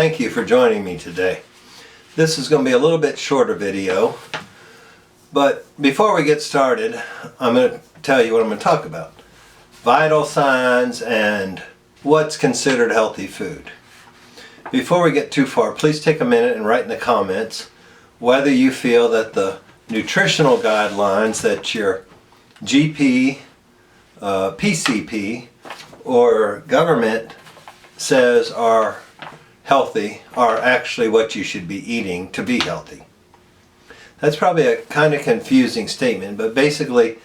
Thank you for joining me today. This is going to be a little bit shorter video, but before we get started, I'm going to tell you what I'm going to talk about. Vital signs and what's considered healthy food. Before we get too far, please take a minute and write in the comments whether you feel that the nutritional guidelines that your GP, PCP, or government says are healthy are actually what you should be eating to be healthy. That's probably a kind of confusing statement, but basically,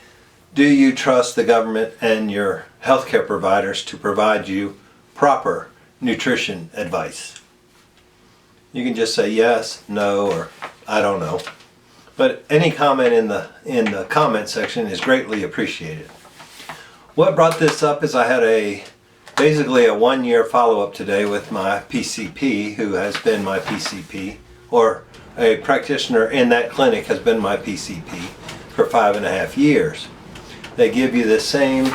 do you trust the government and your healthcare providers to provide you proper nutrition advice? You can just say yes, no, or I don't know. But any comment in the comment section is greatly appreciated. What brought this up is I had basically a 1-year follow-up today with my PCP, who has been my PCP, or a practitioner in that clinic has been my PCP for 5.5 years. They give you the same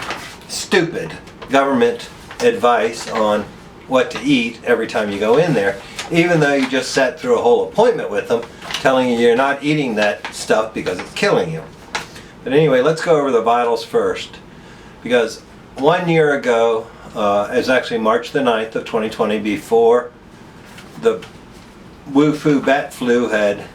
stupid government advice on what to eat every time you go in there, even though you just sat through a whole appointment with them telling you you're not eating that stuff because it's killing you. But anyway, let's go over the vitals first, because 1 year ago, it was actually March the 9th of 2020, before the Wu-Fu bat flu had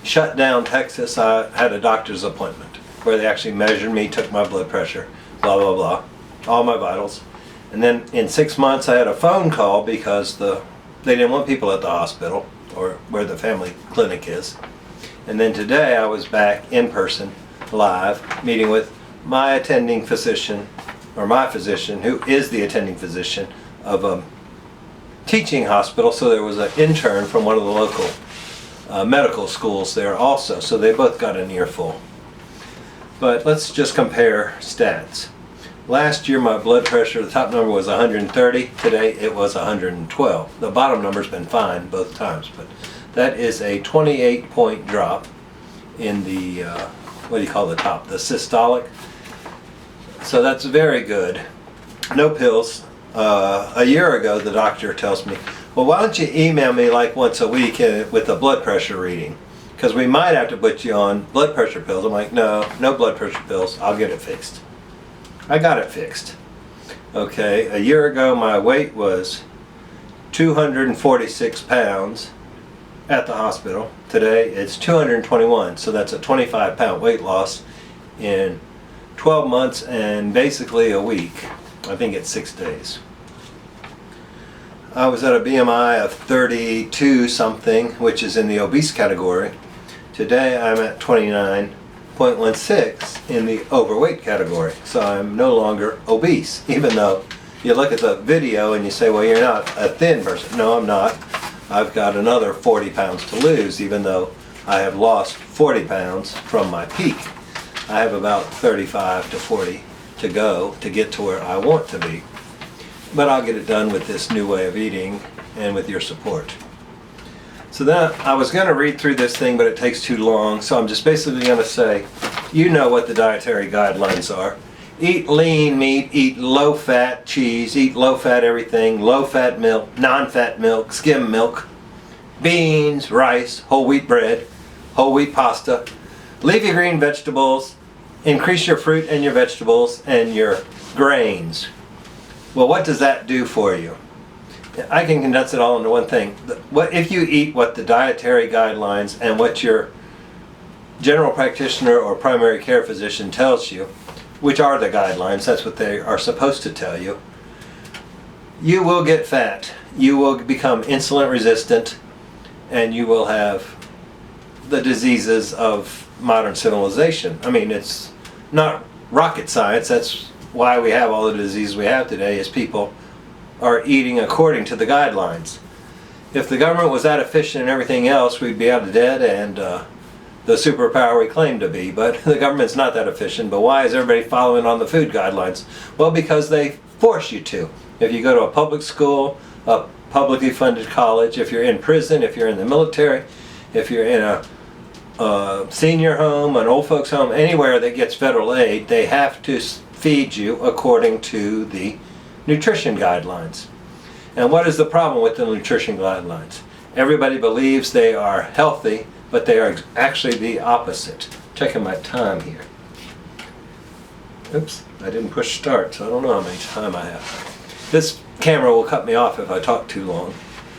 shut down Texas. I had a doctor's appointment where they actually measured me, took my blood pressure, blah blah blah, all my vitals. And then in 6 months I had a phone call because they didn't want people at the hospital or where the family clinic is. And then today I was back in person, live, meeting with my attending physician, or my physician, who is the attending physician of a teaching hospital. So there was an intern from one of the local medical schools there also, so they both got an earful. But let's just compare stats. Last year my blood pressure, the top number was 130, today it was 112. The bottom number's been fine both times, but that is a 28-point drop in the, what do you call the top, the systolic. So that's very good. No pills. A year ago the doctor tells me, well, why don't you email me like once a week with a blood pressure reading, because we might have to put you on blood pressure pills. I'm like, no blood pressure pills, I'll get it fixed. I got it fixed. Okay, a year ago my weight was 246 pounds at the hospital. Today it's 221, so that's a 25-pound weight loss in 12 months and basically a week. I think it's 6 days. I was at a BMI of 32 something, which is in the obese category. Today I'm at 29.16 in the overweight category. So I'm no longer obese, even though you look at the video and you say, well, you're not a thin person. No, I'm not. I've got another 40 pounds to lose, even though I have lost 40 pounds from my peak. I have about 35 to 40 to go to get to where I want to be. But I'll get it done with this new way of eating and with your support. So then I was going to read through this thing, but it takes too long, so I'm just basically going to say, you know what the dietary guidelines are. Eat lean meat, eat low-fat cheese, eat low-fat everything, low-fat milk, non-fat milk, skim milk, beans, rice, whole wheat bread, whole wheat pasta. Leafy green vegetables, increase your fruit and your vegetables and your grains. Well, what does that do for you? I can condense it all into one thing. If you eat what the dietary guidelines and what your general practitioner or primary care physician tells you, which are the guidelines, that's what they are supposed to tell you, you will get fat. You will become insulin resistant, and you will have the diseases of modern civilization. I mean, it's not rocket science. That's why we have all the diseases we have today, is people are eating according to the guidelines. If the government was that efficient and everything else, we'd be out of debt and the superpower we claim to be. But the government's not that efficient. But why is everybody following on the food guidelines? Well, because they force you to. If you go to a public school, a publicly funded college, if you're in prison, if you're in the military, if you're in a senior home, an old folks home, anywhere that gets federal aid, they have to feed you according to the nutrition guidelines. And what is the problem with the nutrition guidelines? Everybody believes they are healthy, but they are actually the opposite. Checking my time here. Oops, I didn't push start, so I don't know how much time I have. This camera will cut me off if I talk too long.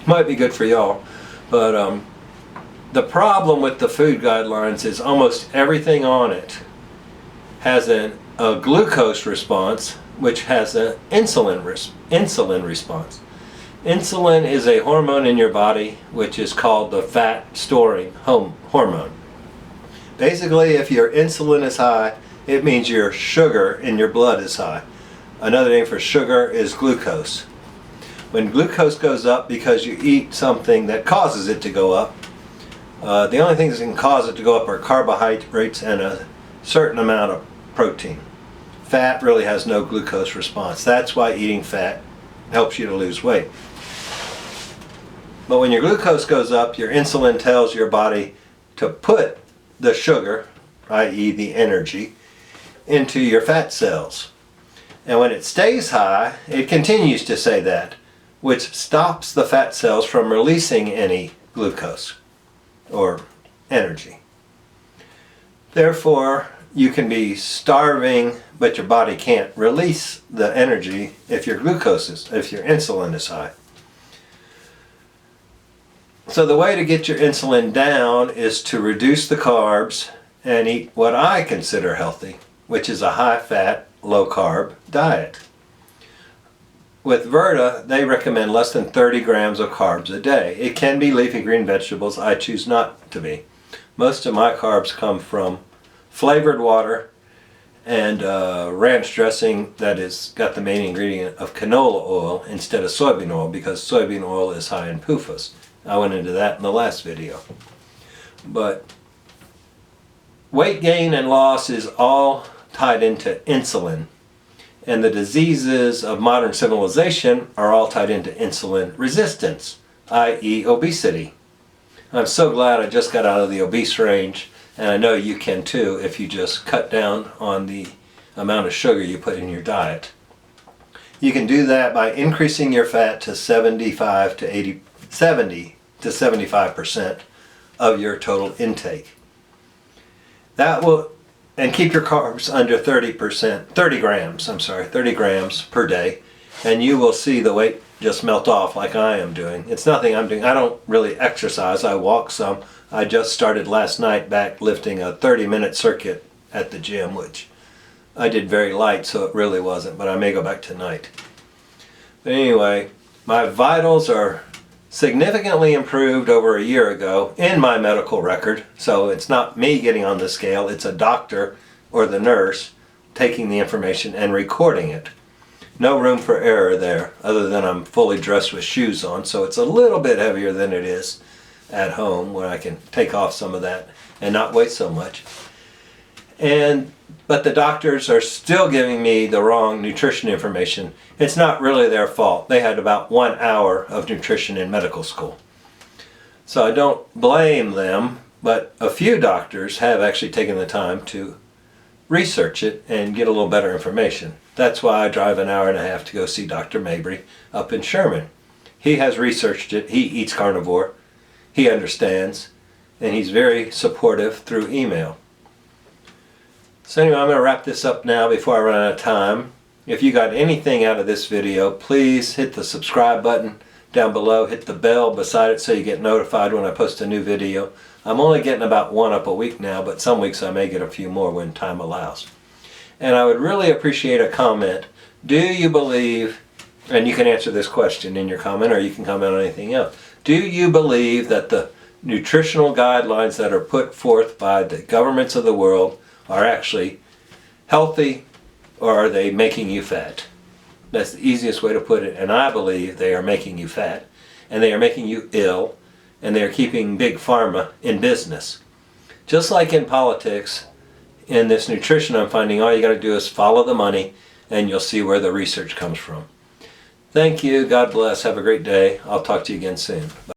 Might be good for y'all, but the problem with the food guidelines is almost everything on it has a glucose response, which has an insulin response. Insulin is a hormone in your body which is called the fat storing hormone. Basically, if your insulin is high, it means your sugar in your blood is high. Another name for sugar is glucose. When glucose goes up because you eat something that causes it to go up, the only things that can cause it to go up are carbohydrates and a certain amount of protein. Fat really has no glucose response. That's why eating fat helps you to lose weight. But when your glucose goes up, your insulin tells your body to put the sugar, i.e. the energy, into your fat cells. And when it stays high, it continues to say that, which stops the fat cells from releasing any glucose or energy. Therefore, you can be starving, but your body can't release the energy if your insulin is high. So the way to get your insulin down is to reduce the carbs and eat what I consider healthy, which is a high-fat, low-carb diet. With Virta, they recommend less than 30 grams of carbs a day. It can be leafy green vegetables. I choose not to be. Most of my carbs come from flavored water and ranch dressing that has got the main ingredient of canola oil instead of soybean oil, because soybean oil is high in PUFAs. I went into that in the last video. But weight gain and loss is all tied into insulin. And the diseases of modern civilization are all tied into insulin resistance, i.e. obesity. I'm so glad I just got out of the obese range, and I know you can too if you just cut down on the amount of sugar you put in your diet. You can do that by increasing your fat to 70 to 75% of your total intake. That will, and keep your carbs under 30 grams per day, and you will see the weight just melt off like I am doing. It's nothing I'm doing. I don't really exercise. I walk some. I just started last night back lifting a 30-minute circuit at the gym, which I did very light, so it really wasn't, but I may go back tonight. But anyway, my vitals are significantly improved over a year ago in my medical record, so it's not me getting on the scale, it's a doctor or the nurse taking the information and recording it. No room for error there, other than I'm fully dressed with shoes on, so it's a little bit heavier than it is at home, where I can take off some of that and not weigh so much. But the doctors are still giving me the wrong nutrition information. It's not really their fault. They had about 1 hour of nutrition in medical school. So I don't blame them, but a few doctors have actually taken the time to research it and get a little better information. That's why I drive an hour and a half to go see Dr. Mabry up in Sherman. He has researched it. He eats carnivore. He understands, and he's very supportive through email. So anyway, I'm going to wrap this up now before I run out of time. If you got anything out of this video, please hit the subscribe button down below. Hit the bell beside it so you get notified when I post a new video. I'm only getting about one up a week now, but some weeks I may get a few more when time allows. And I would really appreciate a comment. Do you believe, and you can answer this question in your comment, or you can comment on anything else. Do you believe that the nutritional guidelines that are put forth by the governments of the world are actually healthy, or are they making you fat? That's the easiest way to put it, and I believe they are making you fat, and they are making you ill, and they are keeping big pharma in business. Just like in politics, in this nutrition I'm finding all you got to do is follow the money, and you'll see where the research comes from. Thank you, God bless, have a great day. I'll talk to you again soon. Bye.